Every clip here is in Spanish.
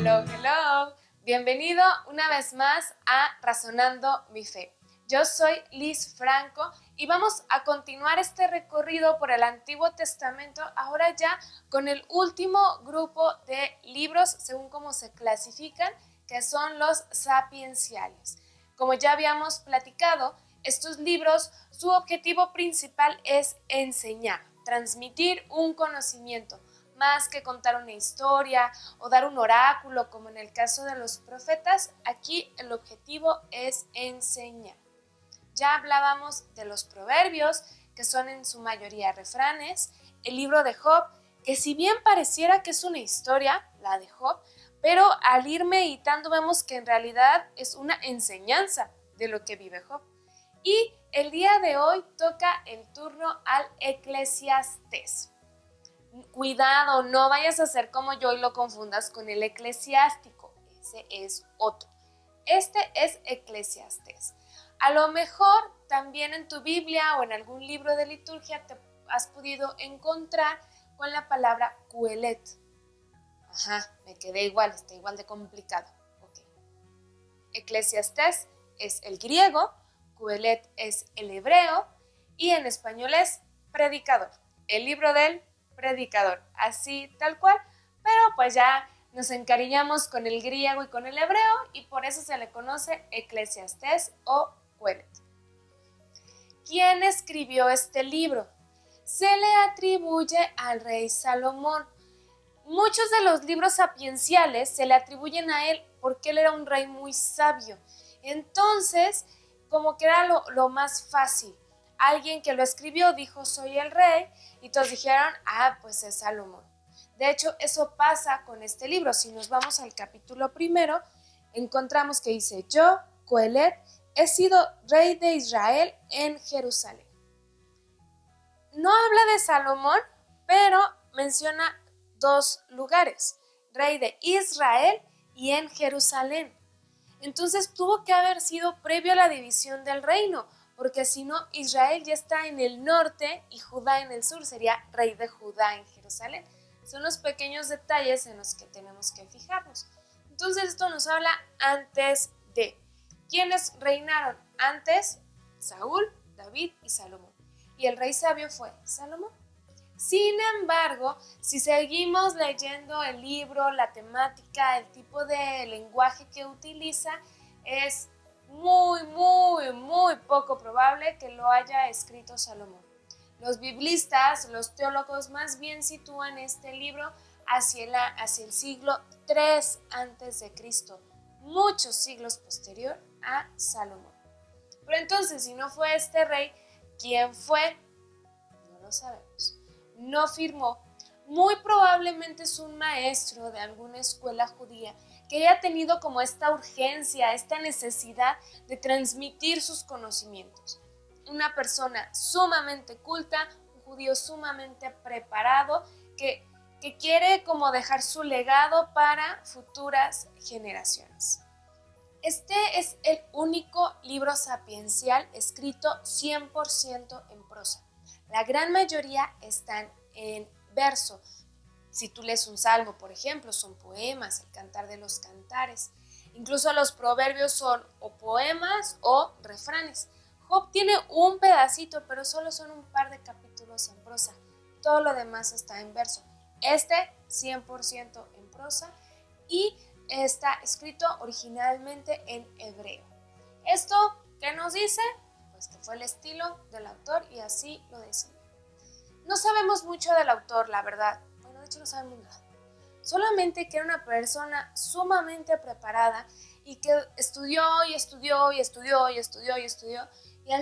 Hello, hello. Bienvenido una vez más a Razonando mi Fe. Yo soy Liz Franco y vamos a continuar este recorrido por el Antiguo Testamento, ahora ya con el último grupo de libros, según cómo se clasifican, que son los sapienciales. Como ya habíamos platicado, estos libros, su objetivo principal es enseñar, transmitir un conocimiento, más que contar una historia o dar un oráculo, como en el caso de los profetas. Aquí el objetivo es enseñar. Ya hablábamos de los proverbios, que son en su mayoría refranes, el libro de Job, que si bien pareciera que es una historia, la de Job, pero al ir meditando vemos que en realidad es una enseñanza de lo que vive Job. Y el día de hoy toca el turno al Eclesiastés. Cuidado, no vayas a hacer como yo y lo confundas con el eclesiástico. Ese es otro. Este es Eclesiastés. A lo mejor también en tu Biblia o en algún libro de liturgia te has podido encontrar con la palabra Coelet. Ajá, me quedé igual, está igual de complicado. Okay. Eclesiastés es el griego, Coelet es el hebreo y en español es predicador. El libro del predicador, así tal cual, pero pues ya nos encariñamos con el griego y con el hebreo y por eso se le conoce Eclesiastés o Coelet. ¿Quién escribió este libro? Se le atribuye al rey Salomón. Muchos de los libros sapienciales se le atribuyen a él porque él era un rey muy sabio. Entonces, como que era lo más fácil. Alguien que lo escribió dijo, soy el rey, y todos dijeron, pues es Salomón. De hecho, eso pasa con este libro. Si nos vamos al capítulo 1, encontramos que dice, yo, Coelet, he sido rey de Israel en Jerusalén. No habla de Salomón, pero menciona dos lugares, rey de Israel y en Jerusalén. Entonces tuvo que haber sido previo a la división del reino, porque si no, Israel ya está en el norte y Judá en el sur, sería rey de Judá en Jerusalén. Son los pequeños detalles en los que tenemos que fijarnos. Entonces esto nos habla antes de. ¿Quiénes reinaron antes? Saúl, David y Salomón. Y el rey sabio fue Salomón. Sin embargo, si seguimos leyendo el libro, la temática, el tipo de lenguaje que utiliza, es muy poco probable que lo haya escrito Salomón. Los biblistas, los teólogos, más bien sitúan este libro hacia el siglo III a.C., muchos siglos posterior a Salomón. Pero entonces, si no fue este rey, ¿quién fue? No lo sabemos. No firmó. Muy probablemente es un maestro de alguna escuela judía que haya tenido como esta urgencia, esta necesidad de transmitir sus conocimientos. Una persona sumamente culta, un judío sumamente preparado que quiere como dejar su legado para futuras generaciones. Este es el único libro sapiencial escrito 100% en prosa. La gran mayoría están en verso. Si tú lees un salmo, por ejemplo, son poemas, el cantar de los cantares. Incluso los proverbios son o poemas o refranes. Job tiene un pedacito, pero solo son un par de capítulos en prosa. Todo lo demás está en verso. Este 100% en prosa y está escrito originalmente en hebreo. ¿Esto qué nos dice? Pues que fue el estilo del autor y así lo decidió. No sabemos mucho del autor, la verdad. Bueno, de hecho no sabemos nada. Solamente que era una persona sumamente preparada y que estudió y al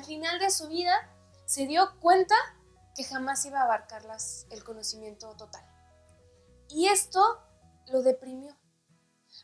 final de su vida se dio cuenta que jamás iba a abarcar el conocimiento total. Y esto lo deprimió.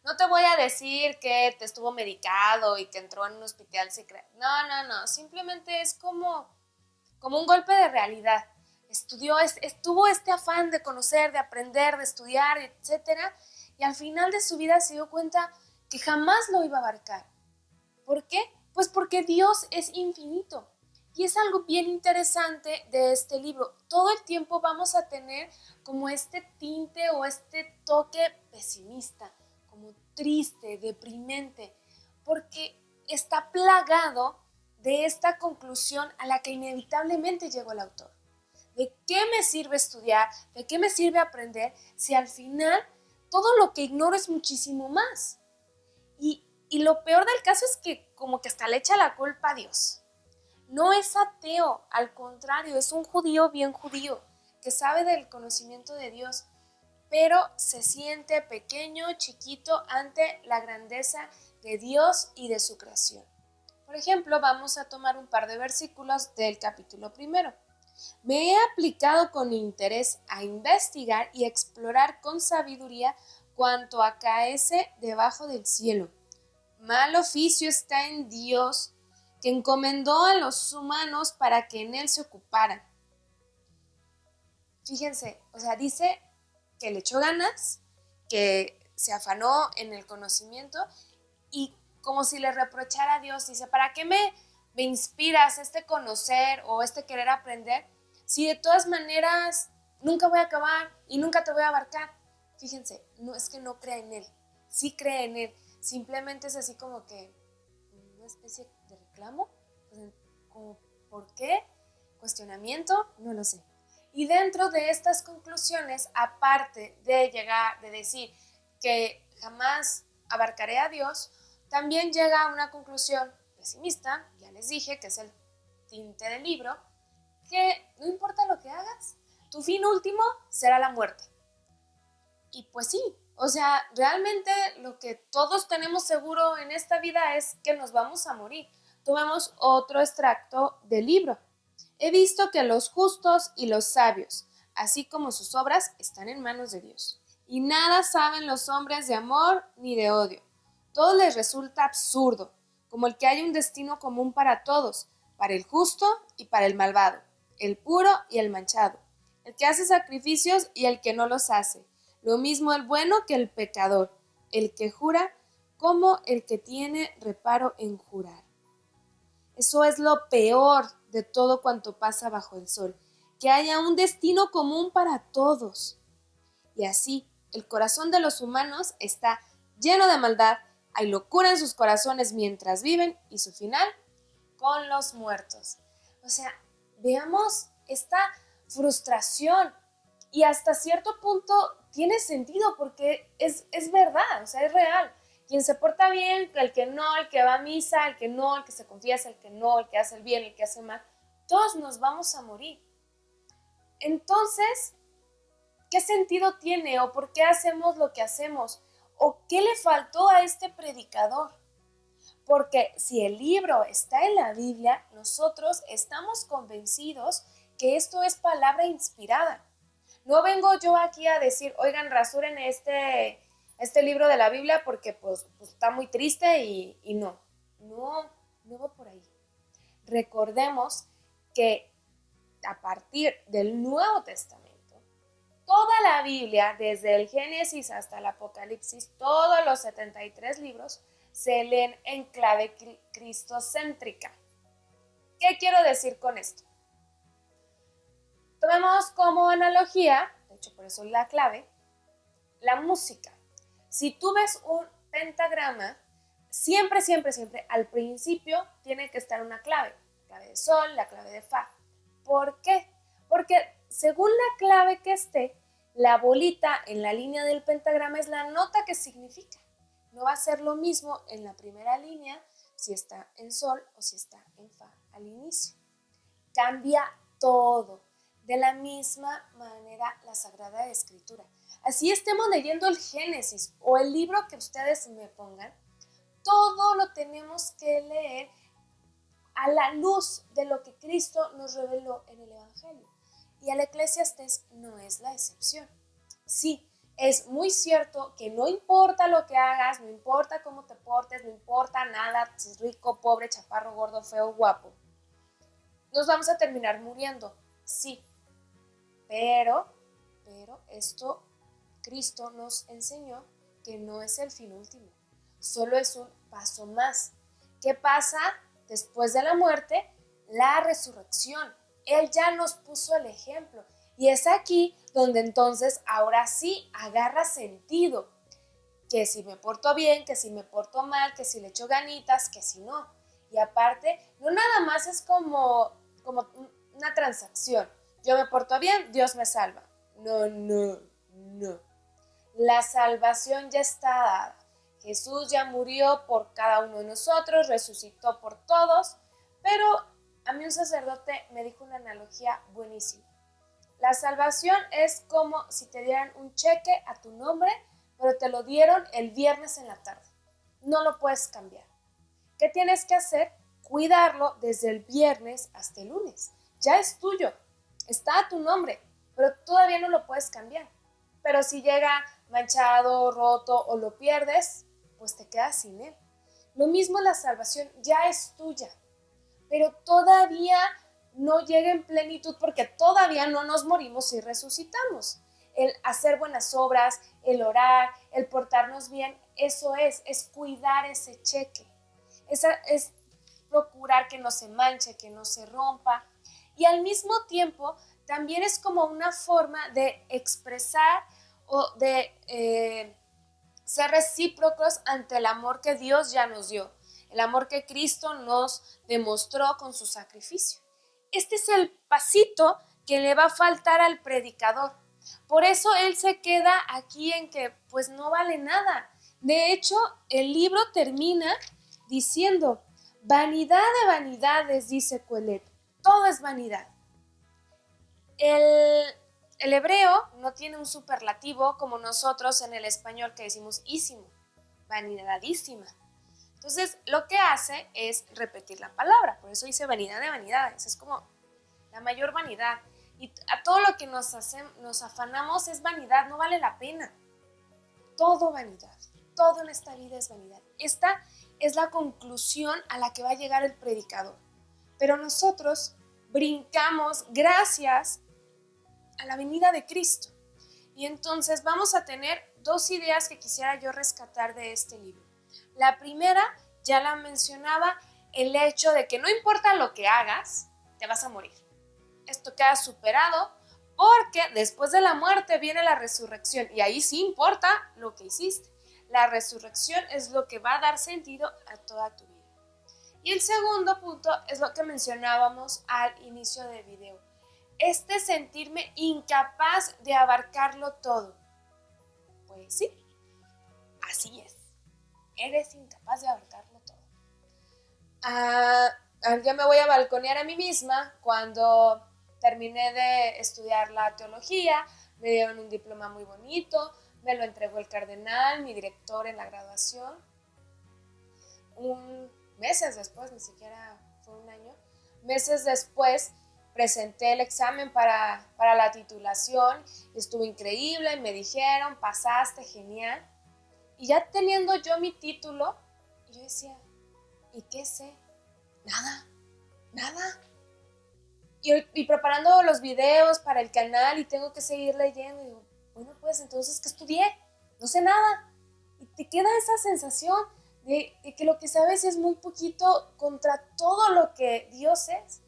No te voy a decir que te estuvo medicado y que entró en un hospital secreto. No. Simplemente es como un golpe de realidad. Tuvo este afán de conocer, de aprender, de estudiar, etc. Y al final de su vida se dio cuenta que jamás lo iba a abarcar. ¿Por qué? Pues porque Dios es infinito. Y es algo bien interesante de este libro. Todo el tiempo vamos a tener como este tinte o este toque pesimista, como triste, deprimente, porque está plagado de esta conclusión a la que inevitablemente llegó el autor. ¿De qué me sirve estudiar? ¿De qué me sirve aprender si al final todo lo que ignoro es muchísimo más? Y lo peor del caso es que como que hasta le echa la culpa a Dios. No es ateo, al contrario, es un judío bien judío, que sabe del conocimiento de Dios, pero se siente pequeño, chiquito ante la grandeza de Dios y de su creación. Por ejemplo, vamos a tomar un par de versículos del capítulo 1. Me he aplicado con interés a investigar y explorar con sabiduría cuanto acaece debajo del cielo. Mal oficio está en Dios, que encomendó a los humanos para que en él se ocuparan. Fíjense, dice que le echó ganas, que se afanó en el conocimiento y como si le reprochara a Dios, dice, ¿para qué me inspiras este conocer o este querer aprender si de todas maneras nunca voy a acabar y nunca te voy a abarcar? Fíjense, no es que no crea en él, sí cree en él, simplemente es así como que una especie de reclamo, como ¿por qué? Cuestionamiento, no lo sé. Y dentro de estas conclusiones, aparte de llegar, de decir que jamás abarcaré a Dios, también llega a una conclusión pesimista, ya les dije que es el tinte del libro, que no importa lo que hagas, tu fin último será la muerte. Y pues sí, realmente lo que todos tenemos seguro en esta vida es que nos vamos a morir. Tomemos otro extracto del libro. He visto que los justos y los sabios, así como sus obras, están en manos de Dios. Y nada saben los hombres de amor ni de odio. Todo les resulta absurdo, como el que haya un destino común para todos, para el justo y para el malvado, el puro y el manchado, el que hace sacrificios y el que no los hace, lo mismo el bueno que el pecador, el que jura como el que tiene reparo en jurar. Eso es lo peor de todo cuanto pasa bajo el sol, que haya un destino común para todos. Y así, el corazón de los humanos está lleno de maldad, hay locura en sus corazones mientras viven y su final con los muertos. Veamos esta frustración y hasta cierto punto tiene sentido porque es verdad, es real. Quien se porta bien, el que no, el que va a misa, el que no, el que se confiesa, el que no, el que hace el bien, el que hace el mal, todos nos vamos a morir. Entonces, ¿qué sentido tiene o por qué hacemos lo que hacemos? ¿O qué le faltó a este predicador? Porque si el libro está en la Biblia, nosotros estamos convencidos que esto es palabra inspirada. No vengo yo aquí a decir, oigan, rasuren este libro de la Biblia porque pues está muy triste y no va por ahí. Recordemos que a partir del Nuevo Testamento, toda la Biblia, desde el Génesis hasta el Apocalipsis, todos los 73 libros, se leen en clave cristocéntrica. ¿Qué quiero decir con esto? Tomemos como analogía, de hecho por eso es la clave, la música. Si tú ves un pentagrama, siempre, al principio tiene que estar una clave. La clave de sol, la clave de fa. ¿Por qué? Porque según la clave que esté, la bolita en la línea del pentagrama es la nota que significa. No va a ser lo mismo en la primera línea si está en sol o si está en fa al inicio. Cambia todo. De la misma manera la Sagrada Escritura. Así estemos leyendo el Génesis o el libro que ustedes me pongan, todo lo tenemos que leer a la luz de lo que Cristo nos reveló en el Evangelio. Y el Eclesiastés no es la excepción. Sí, es muy cierto que no importa lo que hagas, no importa cómo te portes, no importa nada, si es rico, pobre, chaparro, gordo, feo, guapo. Nos vamos a terminar muriendo, sí. Pero esto Cristo nos enseñó que no es el fin último, solo es un paso más. ¿Qué pasa después de la muerte? La resurrección. Él ya nos puso el ejemplo y es aquí donde entonces ahora sí agarra sentido. que si me porto bien, que si me porto mal, que si le echo ganitas, que si no. Y aparte, no nada más es como una transacción. Yo me porto bien, Dios me salva. No, no, no. La salvación ya está dada. Jesús ya murió por cada uno de nosotros, resucitó por todos, pero a mí un sacerdote me dijo una analogía buenísima. La salvación es como si te dieran un cheque a tu nombre, pero te lo dieron el viernes en la tarde. No lo puedes cambiar. ¿Qué tienes que hacer? Cuidarlo desde el viernes hasta el lunes. Ya es tuyo, está a tu nombre, pero todavía no lo puedes cambiar. Pero si llega manchado, roto o lo pierdes, pues te quedas sin él. Lo mismo la salvación ya es tuya, pero todavía no llega en plenitud porque todavía no nos morimos y resucitamos. El hacer buenas obras, el orar, el portarnos bien, eso es cuidar ese cheque. Es procurar que no se manche, que no se rompa. Y al mismo tiempo, también es como una forma de expresar o de ser recíprocos ante el amor que Dios ya nos dio, el amor que Cristo nos demostró con su sacrificio. Este es el pasito que le va a faltar al predicador. Por eso él se queda aquí en que pues no vale nada. De hecho, el libro termina diciendo, vanidad de vanidades, dice Coelet, todo es vanidad. El hebreo no tiene un superlativo como nosotros en el español que decimos ísimo, vanidadísima. Entonces, lo que hace es repetir la palabra, por eso dice vanidad de vanidades, es como la mayor vanidad. Y a todo lo que nos afanamos es vanidad, no vale la pena. Todo vanidad, todo en esta vida es vanidad. Esta es la conclusión a la que va a llegar el predicador. Pero nosotros brincamos gracias a la venida de Cristo. Y entonces vamos a tener dos ideas que quisiera yo rescatar de este libro. La primera, ya la mencionaba, el hecho de que no importa lo que hagas, te vas a morir. Esto queda superado porque después de la muerte viene la resurrección y ahí sí importa lo que hiciste. La resurrección es lo que va a dar sentido a toda tu vida. Y el segundo punto es lo que mencionábamos al inicio del video. Sentirme incapaz de abarcarlo todo. Pues sí, así es. Eres incapaz de abarcarlo todo. Ya me voy a balconear a mí misma. Cuando terminé de estudiar la teología, me dieron un diploma muy bonito, me lo entregó el cardenal, mi director en la graduación. Meses después, ni siquiera fue un año, meses después presenté el examen para la titulación, estuvo increíble, me dijeron, pasaste, genial. Y ya teniendo yo mi título, yo decía, ¿y qué sé? Nada. Y preparando los videos para el canal y tengo que seguir leyendo, y digo, bueno, pues entonces, ¿qué estudié? No sé nada. Y te queda esa sensación de que lo que sabes es muy poquito contra todo lo que Dios es.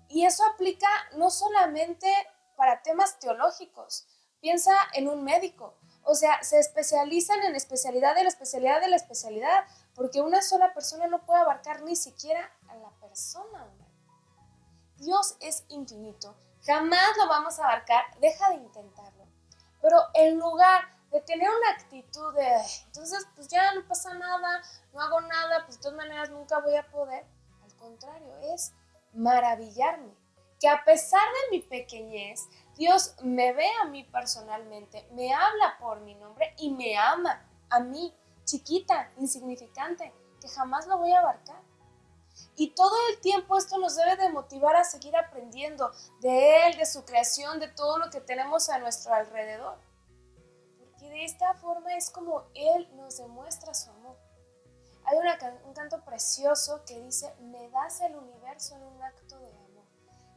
Y eso aplica no solamente para temas teológicos. Piensa en un médico. O sea, se especializan en especialidad de la especialidad de la especialidad, porque una sola persona no puede abarcar ni siquiera a la persona humana. Dios es infinito. Jamás lo vamos a abarcar. Deja de intentarlo. Pero en lugar de tener una actitud de, entonces pues ya no pasa nada, no hago nada, pues de todas maneras nunca voy a poder. Al contrario, es maravillarme, que a pesar de mi pequeñez, Dios me ve a mí personalmente, me habla por mi nombre y me ama a mí, chiquita, insignificante, que jamás lo voy a abarcar. Y todo el tiempo esto nos debe de motivar a seguir aprendiendo de Él, de su creación, de todo lo que tenemos a nuestro alrededor. Porque de esta forma es como Él nos demuestra su amor. Hay un canto precioso que dice, me das el universo en un acto de amor.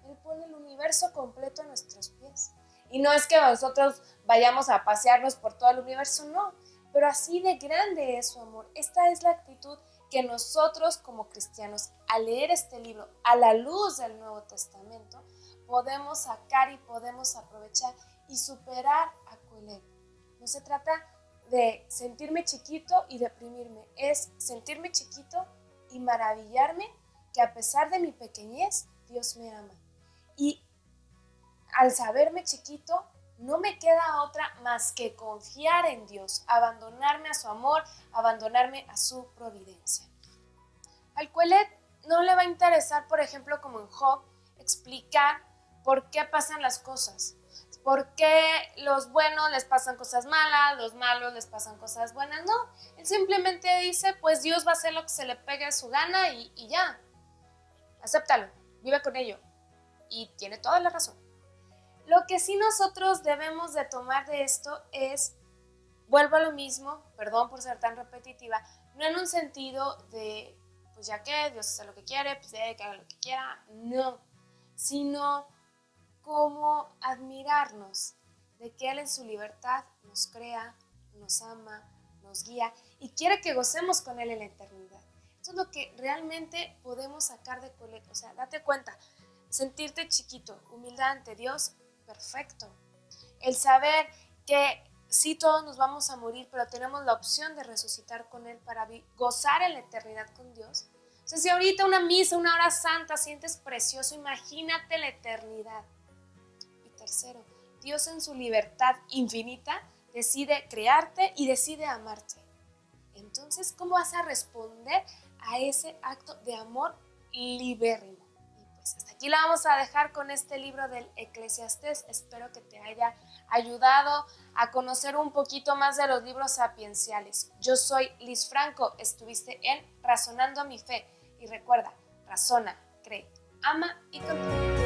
Él pone el universo completo a nuestros pies. Y no es que nosotros vayamos a pasearnos por todo el universo, no. Pero así de grande es su amor. Esta es la actitud que nosotros como cristianos, al leer este libro, a la luz del Nuevo Testamento, podemos sacar y podemos aprovechar y superar a Coelet. No se trata de sentirme chiquito y deprimirme, es sentirme chiquito y maravillarme que a pesar de mi pequeñez, Dios me ama. Y al saberme chiquito, no me queda otra más que confiar en Dios, abandonarme a su amor, abandonarme a su providencia. Al Quelet no le va a interesar, por ejemplo, como en Job, explicar por qué pasan las cosas. ¿Por qué los buenos les pasan cosas malas, los malos les pasan cosas buenas? No, él simplemente dice, pues Dios va a hacer lo que se le pegue a su gana y ya. Acéptalo, vive con ello. Y tiene toda la razón. Lo que sí nosotros debemos de tomar de esto es, vuelvo a lo mismo, perdón por ser tan repetitiva, no en un sentido de, pues ya que Dios hace lo que quiere, pues que haga lo que quiera, no, sino como admirarnos de que Él en su libertad nos crea, nos ama, nos guía y quiere que gocemos con Él en la eternidad. Eso es lo que realmente podemos sacar de Quelet. O sea, date cuenta, sentirte chiquito, humildad ante Dios, perfecto. El saber que sí todos nos vamos a morir, pero tenemos la opción de resucitar con Él para gozar en la eternidad con Dios. O sea, si ahorita una misa, una hora santa, sientes precioso, imagínate la eternidad. Y tercero, Dios en su libertad infinita decide crearte y decide amarte. Entonces, ¿cómo vas a responder a ese acto de amor libérrimo? Y pues hasta aquí la vamos a dejar con este libro del Eclesiastés. Espero que te haya ayudado a conocer un poquito más de los libros sapienciales. Yo soy Liz Franco, estuviste en Razonando mi Fe. Y recuerda, razona, cree, ama y continúa.